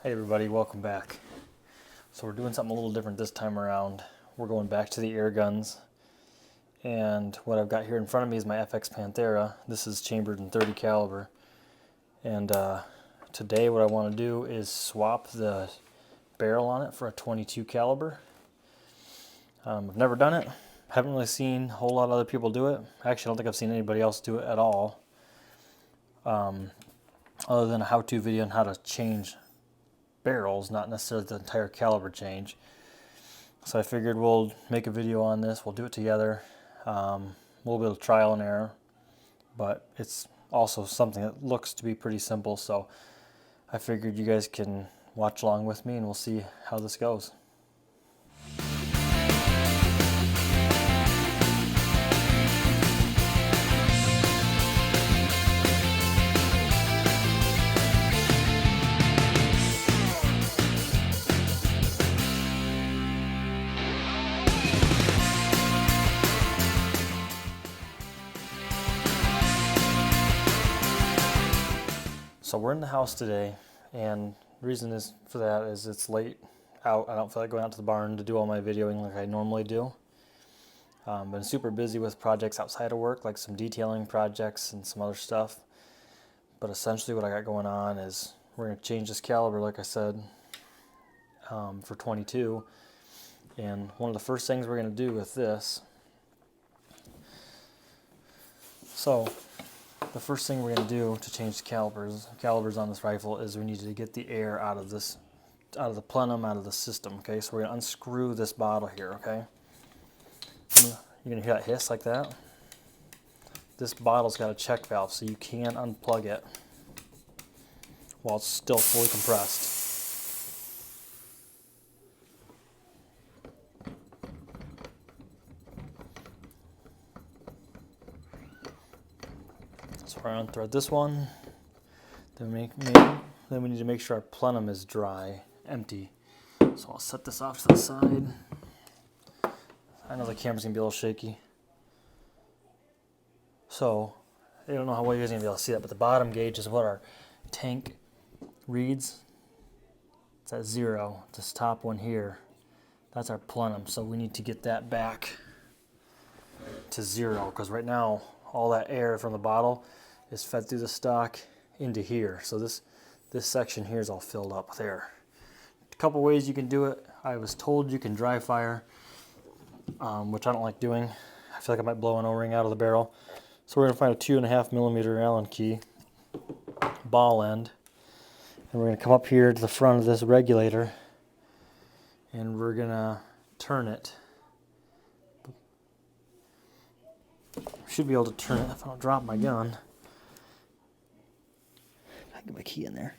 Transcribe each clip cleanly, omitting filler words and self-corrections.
Hey everybody, welcome back. So we're doing something a little different this time around. We're going back to the air guns, and what I've got here in front of me is my FX Panthera. This is chambered in 30 caliber, and today what I want to do is swap the barrel on it for a 22 caliber. I've never done it. Haven't really seen a whole lot of other people do it. Actually, I don't think I've seen anybody else do it at all, other than a how-to video on how to change barrels, not necessarily the entire caliber change. So I figured we'll make a video on this. We'll do it together. A little bit of trial and error, but it's also something that looks to be pretty simple. So I figured you guys can watch along with me and we'll see how this goes. So we're in the house today, and the reason is for that is it's late out. I don't feel like going out to the barn to do all my videoing like I normally do. Been super busy with projects outside of work, like some detailing projects and some other stuff. But essentially what I got going on is we're going to change this caliber, like I said, for 22. And one of the first things we're going to do with this, the first thing we're going to do to change the calibers on this rifle is we need to get the air out of the plenum, out of the system. Okay, so we're going to unscrew this bottle here. Okay, you're going to hear that hiss like that. This bottle's got a check valve, so you can unplug it while it's still fully compressed. So we're going to thread this one. Then we need to make sure our plenum is dry, empty. So I'll set this off to the side. I know the camera's going to be a little shaky. So I don't know how well you guys are going to be able to see that, but the bottom gauge is what our tank reads. It's at 0. This top one here, that's our plenum. So we need to get that back to 0, because right now all that air from the bottle is fed through the stock into here. So this section here is all filled up with air. A couple ways you can do it. I was told you can dry fire, which I don't like doing. I feel like I might blow an O-ring out of the barrel. So we're going to find a 2.5 millimeter Allen key ball end, and we're going to come up here to the front of this regulator, and we're going to turn it. Should be able to turn it if I don't drop my gun. I can get my key in there.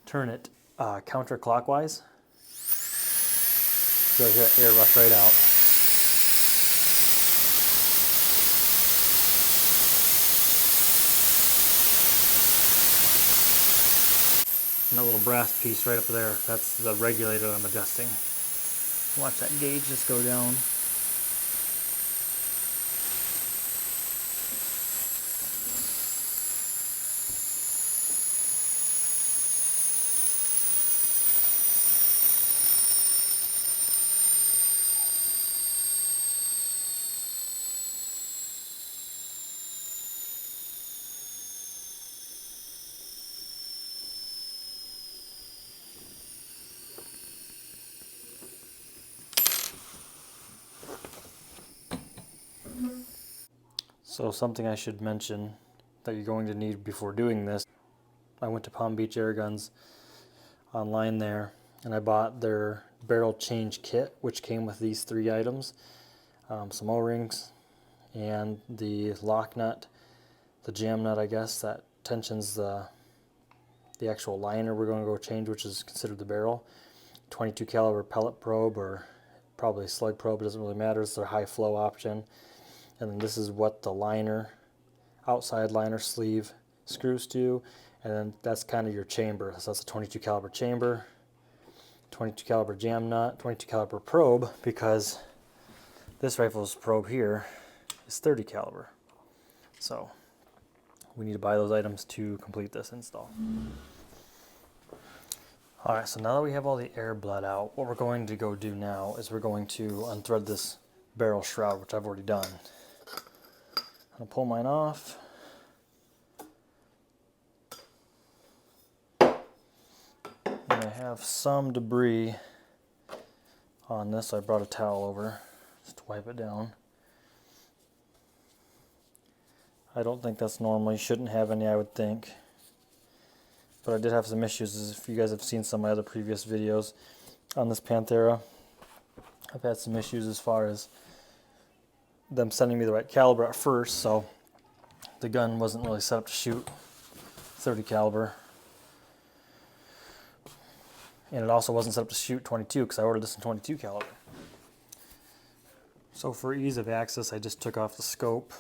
Turn it counterclockwise. So I hear that air rush right out. And that little brass piece right up there, that's the regulator I'm adjusting. Watch that gauge just go down. So something I should mention that you're going to need before doing this. I went to Palm Beach Air Guns online there, and I bought their barrel change kit, which came with these 3 items. Some O-rings and the lock nut, the jam nut, I guess, that tensions the actual liner we're going to go change, which is considered the barrel. 22 caliber pellet probe, or probably slug probe, it doesn't really matter. It's their high flow option. And then this is what the liner, outside liner sleeve screws to, and then that's kind of your chamber. So that's a 22 caliber chamber, 22 caliber jam nut, 22 caliber probe, because this rifle's probe here is 30 caliber. So we need to buy those items to complete this install. Alright, so now that we have all the air bled out, what we're going to go do now is we're going to unthread this barrel shroud, which I've already done. I'm going to pull mine off. And I have some debris on this, so I brought a towel over just to wipe it down. I don't think that's normal. You shouldn't have any, I would think. But I did have some issues, as if you guys have seen some of my other previous videos on this Panthera. I've had some issues as far as them sending me the right caliber at first, so the gun wasn't really set up to shoot 30 caliber. And it also wasn't set up to shoot 22 because I ordered this in 22 caliber. So for ease of access, I just took off the scope.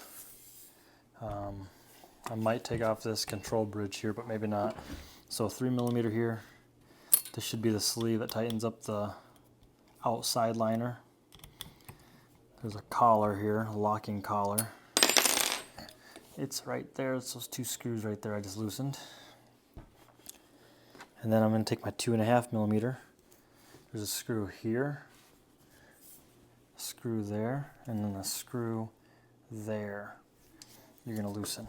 I might take off this control bridge here, but maybe not. So 3mm here. This should be the sleeve that tightens up the outside liner. There's a collar here, a locking collar. It's right there. It's those two screws right there I just loosened. And then I'm going to take my 2.5mm. There's a screw here, a screw there, and then a screw there. You're going to loosen.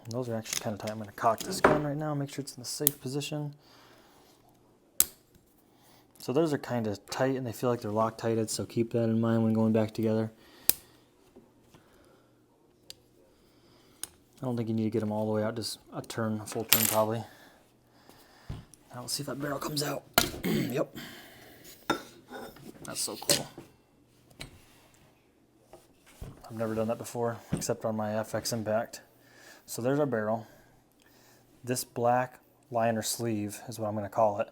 And those are actually kind of tight. I'm going to cock this gun right now, make sure it's in a safe position. So those are kind of tight and they feel like they're Loctited, so keep that in mind when going back together. I don't think you need to get them all the way out, just a turn, a full turn probably. Now let's see if that barrel comes out. Yep. That's so cool. I've never done that before, except on my FX Impact. So there's our barrel. This black liner sleeve is what I'm going to call it.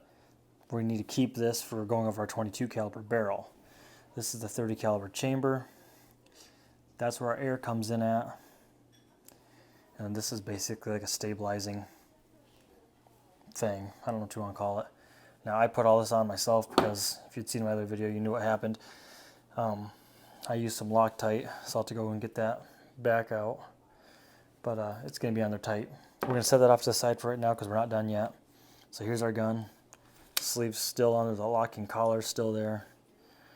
We need to keep this for going over our 22 caliber barrel. This is the 30 caliber chamber. That's where our air comes in at. And this is basically like a stabilizing thing. I don't know what you want to call it. Now I put all this on myself because if you'd seen my other video, you knew what happened. I used some Loctite, so I'll have to go and get that back out. But it's going to be on there tight. We're going to set that off to the side for right now because we're not done yet. So here's our gun. Sleeve's still on, there's a locking collar still there.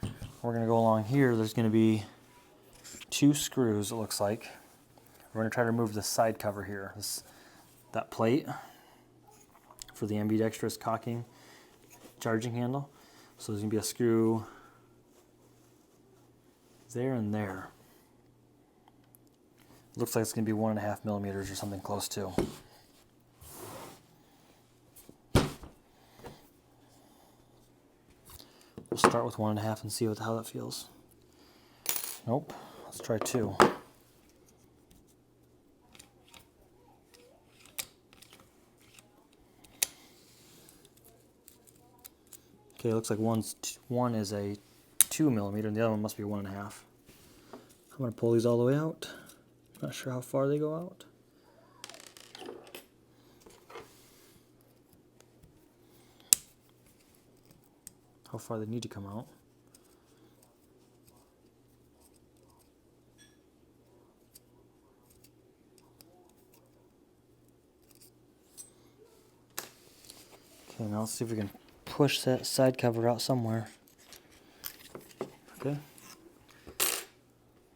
We're going to go along here. There's going to be 2 screws, it looks like. We're going to try to remove the side cover here. That plate for the ambidextrous cocking charging handle. So there's going to be a screw there and there. Looks like it's going to be 1.5mm or something close to. We'll start with 1.5 and see how that feels. Nope. Let's try 2. Okay, it looks like one is a 2mm and the other one must be 1.5. I'm going to pull these all the way out. Not sure how far they go out. How far they need to come out. Okay, now let's see if we can push that side cover out somewhere. Okay.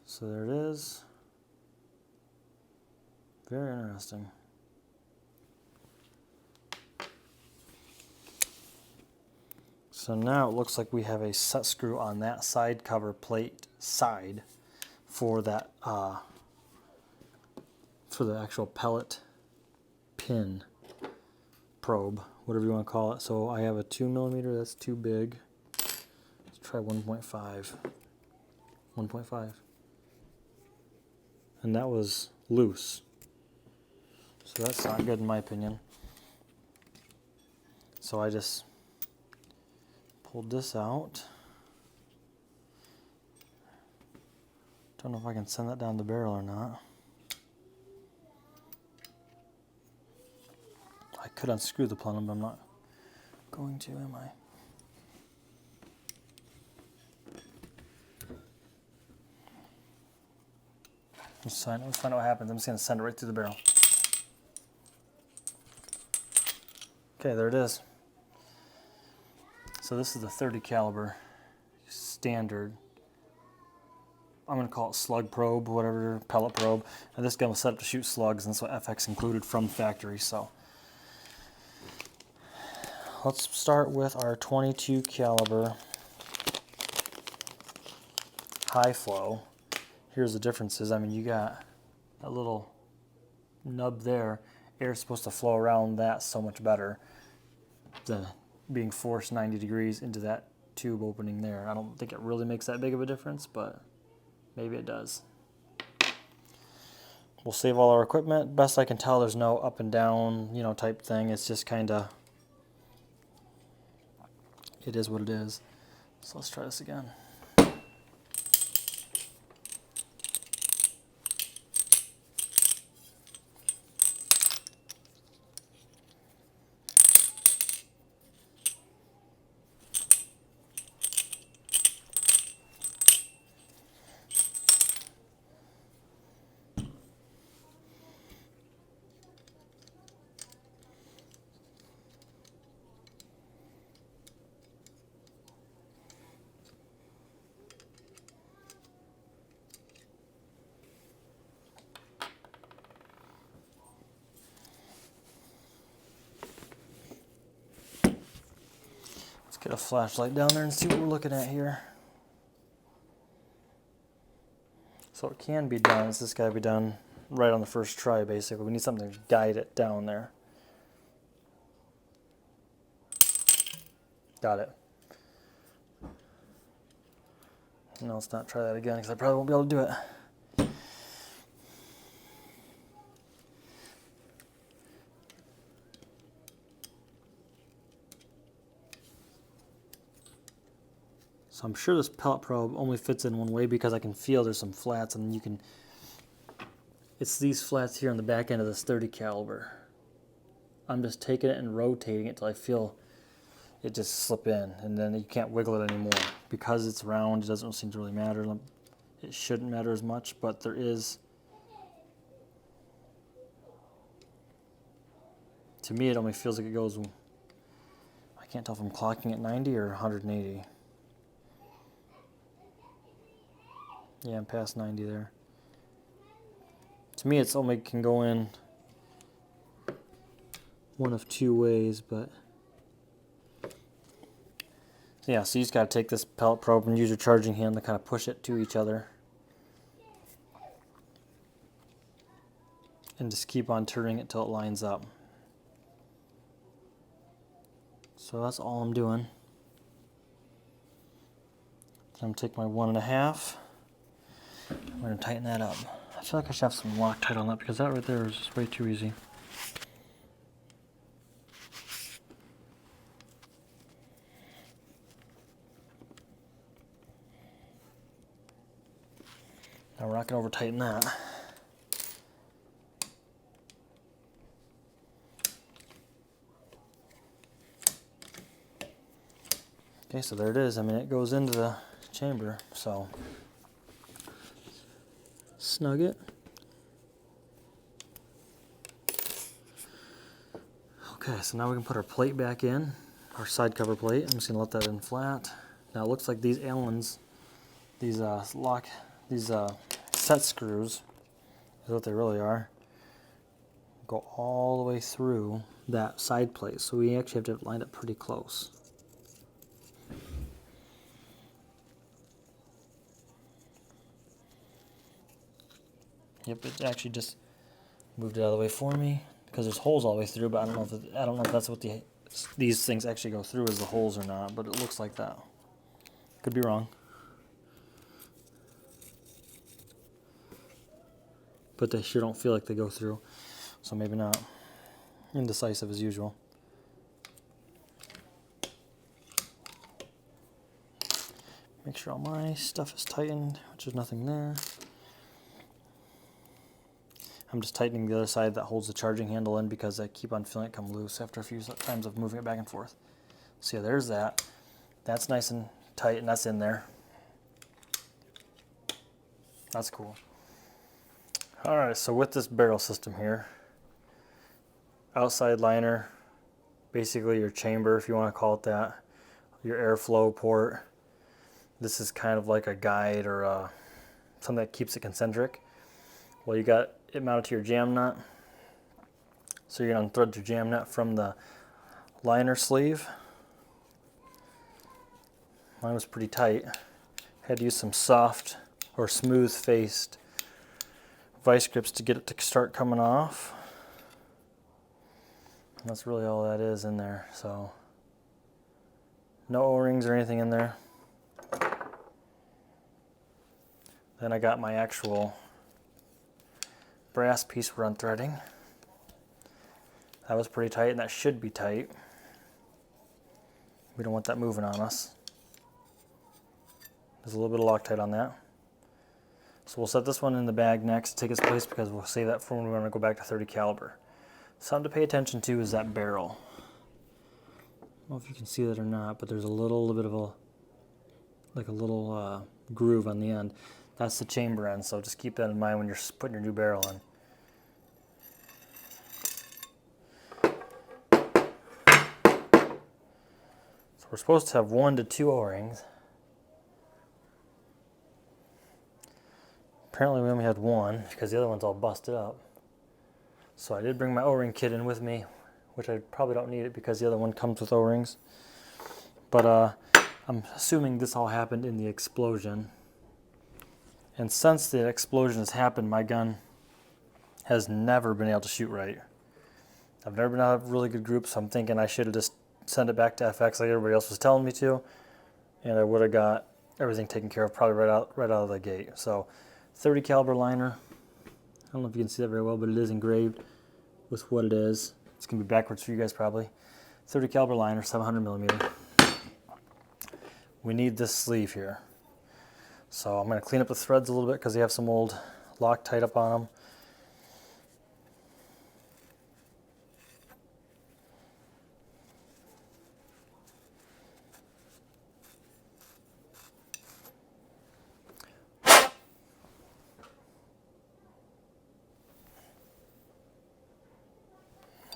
So there it is. Very interesting. So now it looks like we have a set screw on that side cover plate side for that for the actual pellet pin probe, whatever you want to call it. So I have a 2mm, that's too big. Let's try 1.5. 1.5. And that was loose. So that's not good in my opinion. So I just pulled this out. Don't know if I can send that down the barrel or not. I could unscrew the plenum, but I'm not going to, am I? Let's find out what happens. I'm just going to send it right through the barrel. Okay, there it is. So this is the 30 caliber standard. I'm going to call it slug probe, whatever, pellet probe. And this gun was set up to shoot slugs, and that's what FX included from factory. So let's start with our 22 caliber high flow. Here's the differences. I mean, you got that little nub there. Air's supposed to flow around that so much better than being forced 90 degrees into that tube opening there. I don't think it really makes that big of a difference, but maybe it does. We'll save all our equipment. Best I can tell, there's no up and down, you know, type thing. It's just kind of, it is what it is. So let's try this again. Get a flashlight down there and see what we're looking at here. So it can be done. It's just got to be done right on the first try, basically. We need something to guide it down there. Got it. No, let's not try that again because I probably won't be able to do it. So I'm sure this pellet probe only fits in one way because I can feel there's some flats, and you can, it's these flats here on the back end of this 30 caliber. I'm just taking it and rotating it till I feel it just slip in, and then you can't wiggle it anymore. Because it's round, it doesn't seem to really matter. It shouldn't matter as much, but there is, to me it only feels like it goes, I can't tell if I'm clocking at 90 or 180. Yeah, I'm past 90 there. To me, it's only can go in one of two ways, but yeah, so you just got to take this pellet probe and use your charging hand to kind of push it to each other. And just keep on turning it till it lines up. So that's all I'm doing. I'm going to take my 1.5. I'm going to tighten that up. I feel like I should have some Loctite on that because that right there is just way too easy. Now we're not going to over tighten that. Okay, so there it is. I mean, it goes into the chamber, so snug it. Okay, so now we can put our plate back in, our side cover plate. I'm just gonna let that in flat. Now it looks like these Allens, these set screws, is what they really are, go all the way through that side plate. So we actually have to line up pretty close. Yep, it actually just moved it out of the way for me because there's holes all the way through, but I don't know if that's what these things actually go through as the holes or not, but it looks like that. Could be wrong. But they sure don't feel like they go through, so maybe not. Indecisive as usual. Make sure all my stuff is tightened, which is nothing there. I'm just tightening the other side that holds the charging handle in because I keep on feeling it come loose after a few times of moving it back and forth. So yeah, there's that. That's nice and tight, and that's in there. That's cool. Alright, so with this barrel system here, outside liner, basically your chamber, if you want to call it that, your airflow port. This is kind of like a guide or something that keeps it concentric. Well, you got it mounted to your jam nut. So you're going to unthread your jam nut from the liner sleeve. Mine was pretty tight. Had to use some soft or smooth faced vice grips to get it to start coming off. And that's really all that is in there. So no O-rings or anything in there. Then I got my actual brass piece we're unthreading. That was pretty tight, and that should be tight. We don't want that moving on us. There's a little bit of Loctite on that. So we'll set this one in the bag next to take its place because we'll save that for when we want to go back to 30 caliber. Something to pay attention to is that barrel. I don't know if you can see that or not, but there's a little bit of a little groove on the end. That's the chamber end, so just keep that in mind when you're putting your new barrel in. So we're supposed to have 1 to 2 O-rings. Apparently we only had 1 because the other one's all busted up. So I did bring my O-ring kit in with me, which I probably don't need it because the other one comes with O-rings. But I'm assuming this all happened in the explosion. And since the explosion has happened, my gun has never been able to shoot right. I've never been out of a really good group, so I'm thinking I should have just sent it back to FX like everybody else was telling me to, and I would have got everything taken care of probably right out of the gate. So 30 caliber liner. I don't know if you can see that very well, but it is engraved with what it is. It's gonna be backwards for you guys probably. 30 caliber liner, 700 millimeter. We need this sleeve here. So I'm going to clean up the threads a little bit because they have some old Loctite up on them.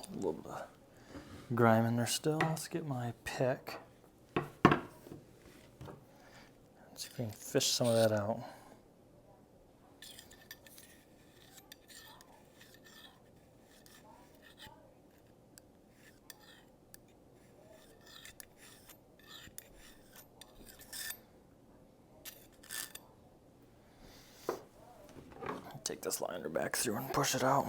A little bit of grime in there still. Let's get my pick. See if we can fish some of that out. Take this liner back through and push it out.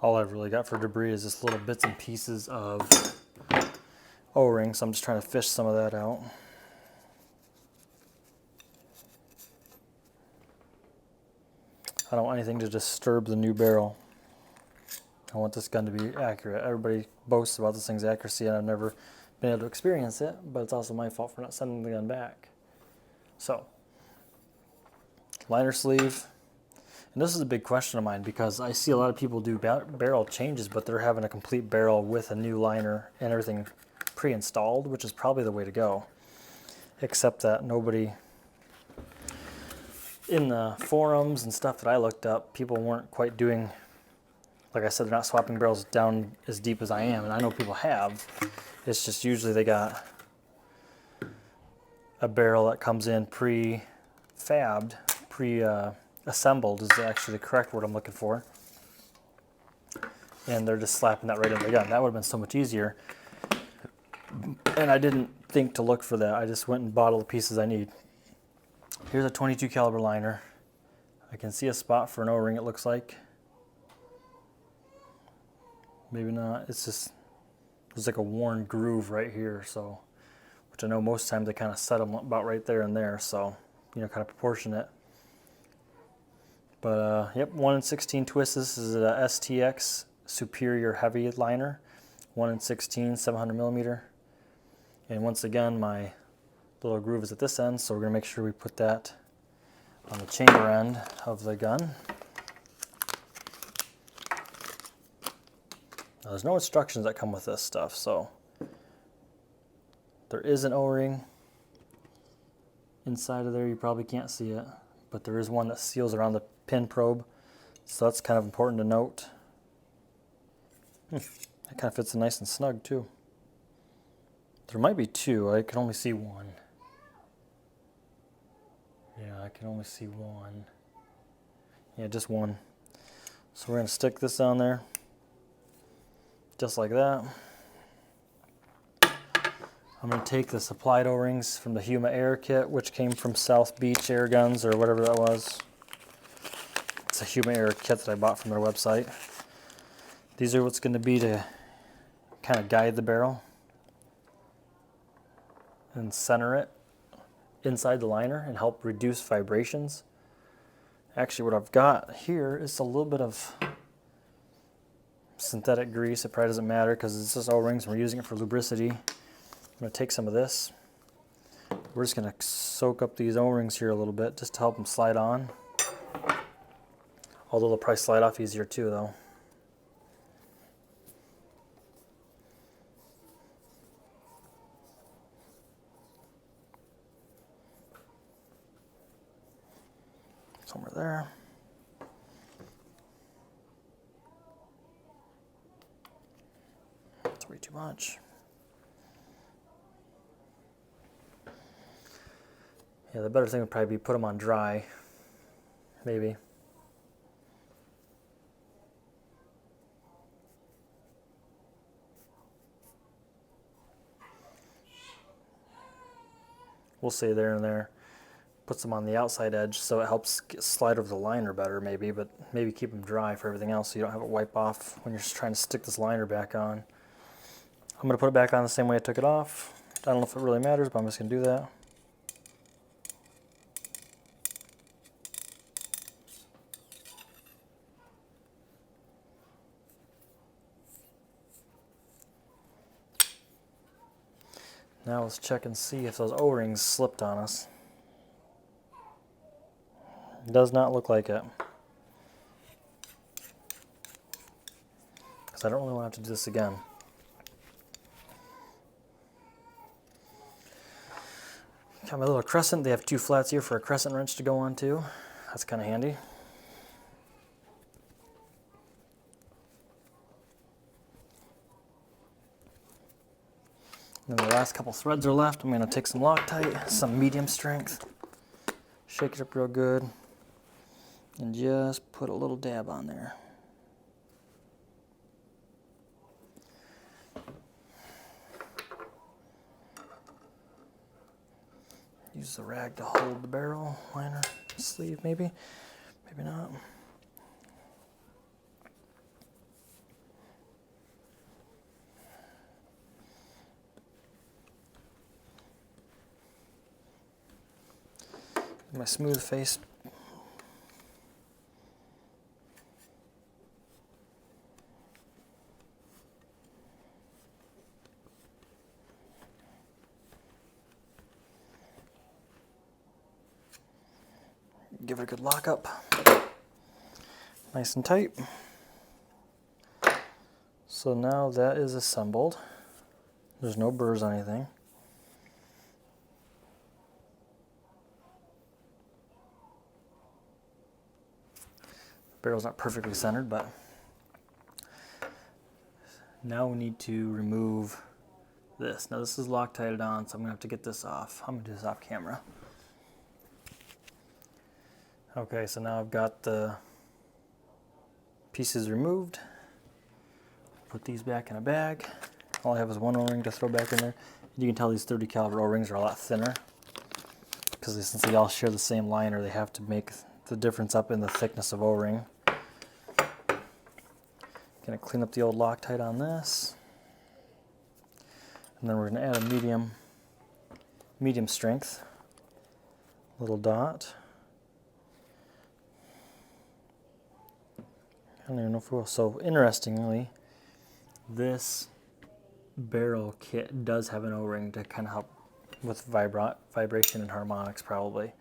All I've really got for debris is just little bits and pieces of O-ring, so I'm just trying to fish some of that out. I don't want anything to disturb the new barrel. I want this gun to be accurate. Everybody boasts about this thing's accuracy, and I've never been able to experience it, but it's also my fault for not sending the gun back. So, liner sleeve. And this is a big question of mine because I see a lot of people do barrel changes, but they're having a complete barrel with a new liner and everything pre-installed, which is probably the way to go. Except that nobody, in the forums and stuff that I looked up, people weren't quite doing, like I said, they're not swapping barrels down as deep as I am, and I know people have. It's just usually they got a barrel that comes in pre-fabbed, assembled is actually the correct word I'm looking for. And they're just slapping that right in the gun. That would have been so much easier. And I didn't think to look for that. I just went and bought all the pieces I need. Here's a 22 caliber liner. I can see a spot for an O-ring, it looks like. Maybe not. It's just, there's like a worn groove right here, so, which I know most times they kind of set them about right there and there, so, you know, kind of proportionate. But yep, 1 in 16 twists. This is a STX Superior Heavy liner, 1 in 16, 700 millimeter. And once again, my The little groove is at this end, so we're going to make sure we put that on the chamber end of the gun. Now, there's no instructions that come with this stuff, so there is an O-ring inside of there. You probably can't see it, but there is one that seals around the pin probe, so that's kind of important to note. That kind of fits in nice and snug too. There might be two. I can only see one. Yeah, I can only see one. Yeah, just one. So we're going to stick this on there, just like that. I'm going to take the supplied O-rings from the Huma Air kit, which came from South Beach Air Guns, or whatever that was. It's a Huma Air kit that I bought from their website. These are what's going to be to kind of guide the barrel and center it inside the liner and help reduce vibrations. Actually, what I've got here is a little bit of synthetic grease. It probably doesn't matter because it's just O-rings and we're using it for lubricity. I'm going to take some of this. We're just going to soak up these O-rings here a little bit just to help them slide on. Although they'll probably slide off easier too though. Somewhere there. That's way too much. Yeah, the better thing would probably be put them on dry, maybe. We'll say there and there. Puts them on the outside edge so it helps slide over the liner better maybe, but maybe keep them dry for everything else so you don't have it wipe off when you're just trying to stick this liner back on. I'm going to put it back on the same way I took it off. I don't know if it really matters, but I'm just going to do that. Now let's check and see if those O-rings slipped on us. It does not look like it. Because I don't really want to have to do this again. Got my little crescent. They have two flats here for a crescent wrench to go on too. That's kind of handy. And then the last couple threads are left. I'm going to take some Loctite, some medium strength, shake it up real good, and just put a little dab on there. Use the rag to hold the barrel liner sleeve, maybe, maybe not. My smooth face. Give it a good lock up. Nice and tight. So now that is assembled. There's no burrs on anything. Barrel's not perfectly centered, but now we need to remove this. Now this is Loctited on, so I'm gonna have to get this off. I'm gonna do this off camera. Okay, so now I've got the pieces removed. Put these back in a bag. All I have is one O-ring to throw back in there. You can tell these 30 caliber O-rings are a lot thinner because since they all share the same liner, they have to make the difference up in the thickness of O-ring. Gonna clean up the old Loctite on this, and then we're gonna add a medium strength little dot. I don't even know if we will. So interestingly, this barrel kit does have an O-ring to kind of help with vibration and harmonics probably.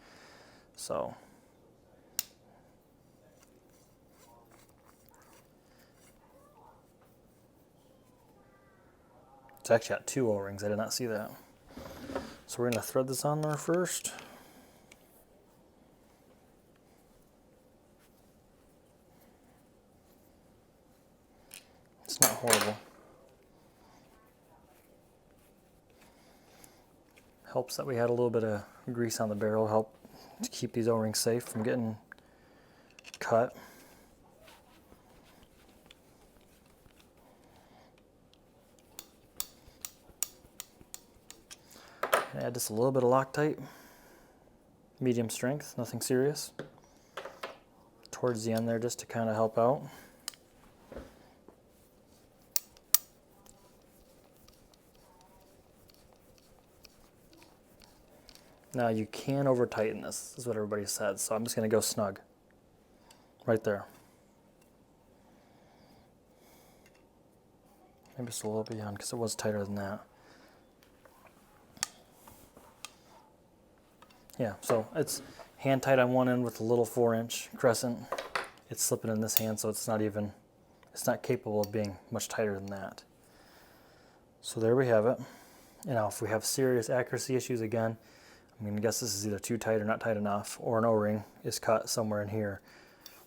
So it's actually got 2 O-rings. I did not see that. So we're going to thread this on there first. It's not horrible. Helps that we had a little bit of grease on the barrel, help to keep these O-rings safe from getting cut. Add just a little bit of Loctite, medium strength, nothing serious, towards the end there just to kind of help out. Now you can over tighten this is what everybody said, so I'm just going to go snug right there. Maybe just a little beyond because it was tighter than that. Yeah, so it's hand tight on one end with a little 4-inch crescent. It's slipping in this hand, so it's not capable of being much tighter than that. So there we have it. And now if we have serious accuracy issues again, I'm going to guess this is either too tight or not tight enough, or an O-ring is cut somewhere in here.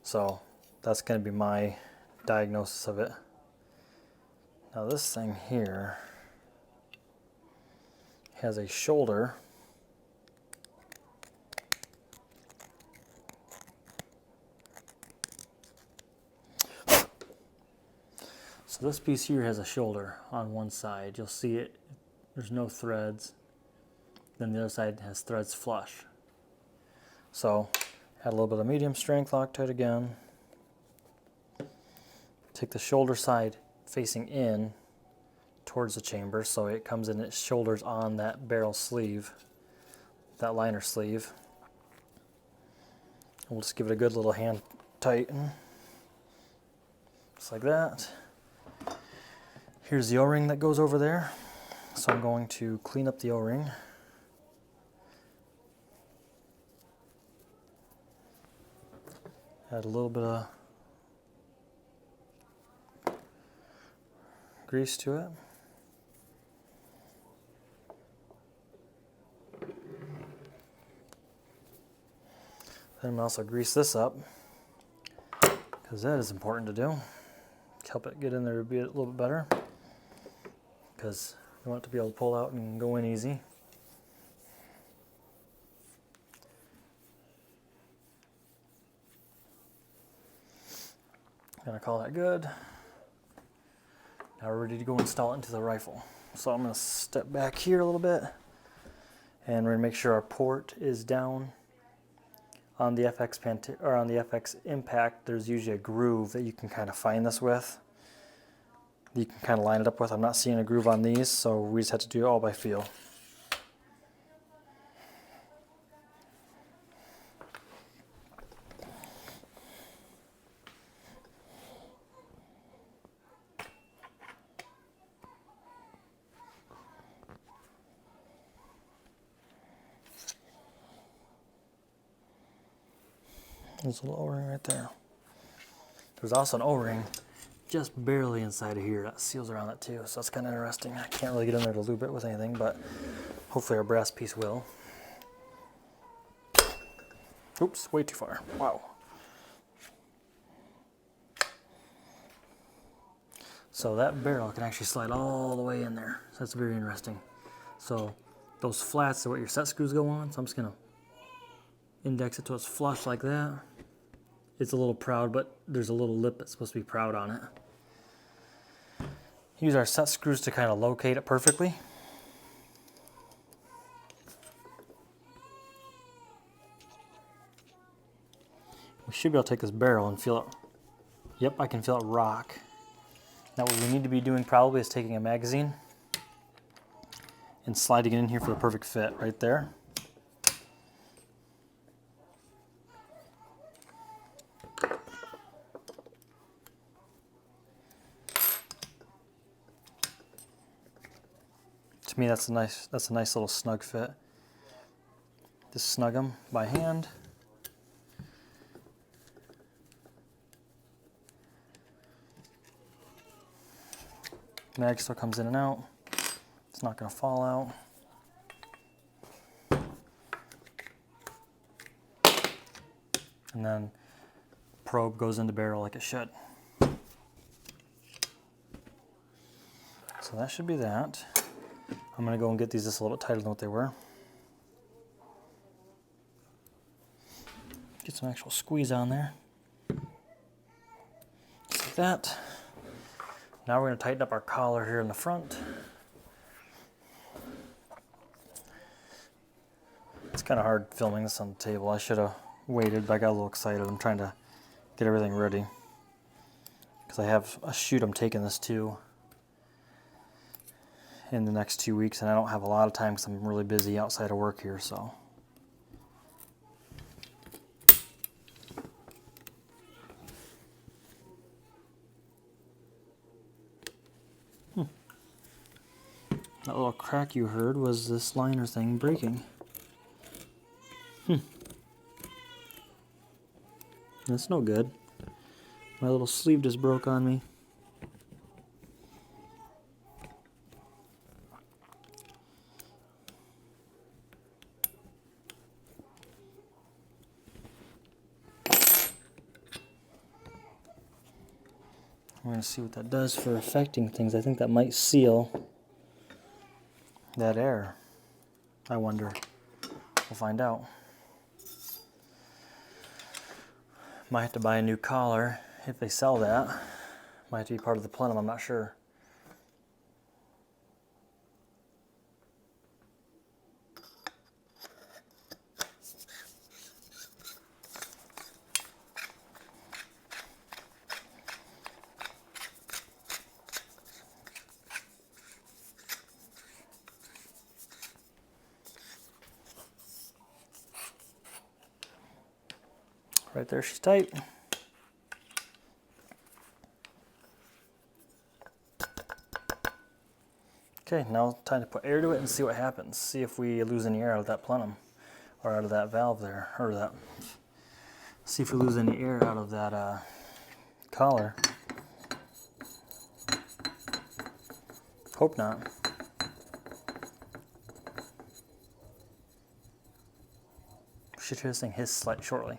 So that's going to be my diagnosis of it. Now this thing here has a shoulder. So this piece here has a shoulder on one side. You'll see it, there's no threads. Then the other side has threads flush. So add a little bit of medium strength Loctite again. Take the shoulder side facing in towards the chamber so it comes in its shoulders on that barrel sleeve, that liner sleeve. And we'll just give it a good little hand tighten, just like that. Here's the O-ring that goes over there. So I'm going to clean up the O-ring. Add a little bit of grease to it. Then I'm also grease this up because that is important to do. Help it get in there a little bit better because you want it to be able to pull out and go in easy. Gonna call that good. Now we're ready to go install it into the rifle. So I'm gonna step back here a little bit and we're gonna make sure our port is down. On the FX Panthera, or on the FX Impact, there's usually a groove that you can kind of find this with. You can kind of line it up with. I'm not seeing a groove on these, so we just have to do it all by feel. There's a little O-ring right there. There's also an O-ring just barely inside of here that seals around it too, so that's kind of interesting. I can't really get in there to lube it with anything, but hopefully our brass piece will. Oops, way too far. Wow. So that barrel can actually slide all the way in there. So that's very interesting. So those flats are what your set screws go on, so I'm just gonna index it till it's flush like that. It's a little proud, but there's a little lip that's supposed to be proud on it. Use our set screws to kind of locate it perfectly. We should be able to take this barrel and feel it. Yep, I can feel it rock. Now what we need to be doing probably is taking a magazine and sliding it in here for the perfect fit right there. To me, that's a nice little snug fit. Just snug them by hand. Mag still comes in and out. It's not going to fall out. And then probe goes in the barrel like it should. So that should be that. I'm going to go and get these just a little bit tighter than what they were. Get some actual squeeze on there. Just like that. Now we're going to tighten up our collar here in the front. It's kind of hard filming this on the table. I should have waited, but I got a little excited. I'm trying to get everything ready because I have a shoot I'm taking this to in the next 2 weeks, and I don't have a lot of time because I'm really busy outside of work here. So that little crack you heard was this liner thing breaking. That's no good. My little sleeve just broke on me. We're going to see what that does for affecting things. I think that might seal that air. I wonder. We'll find out. Might have to buy a new collar if they sell that. Might have to be part of the plenum, I'm not sure. Right there, she's tight. Okay, now time to put air to it and see what happens. See if we lose any air out of that plenum, or out of that valve there, or that. See if we lose any air out of that collar. Hope not. We should hear this thing hiss shortly.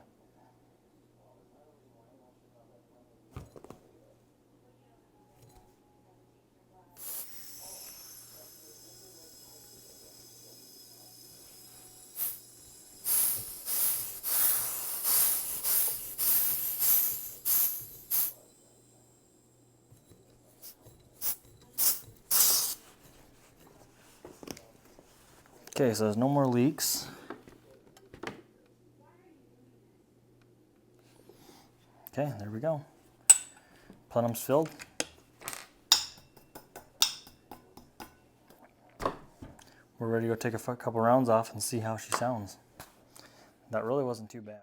Okay, so there's no more leaks. Okay, there we go. Plenum's filled. We're ready to go take a couple rounds off and see how she sounds. That really wasn't too bad.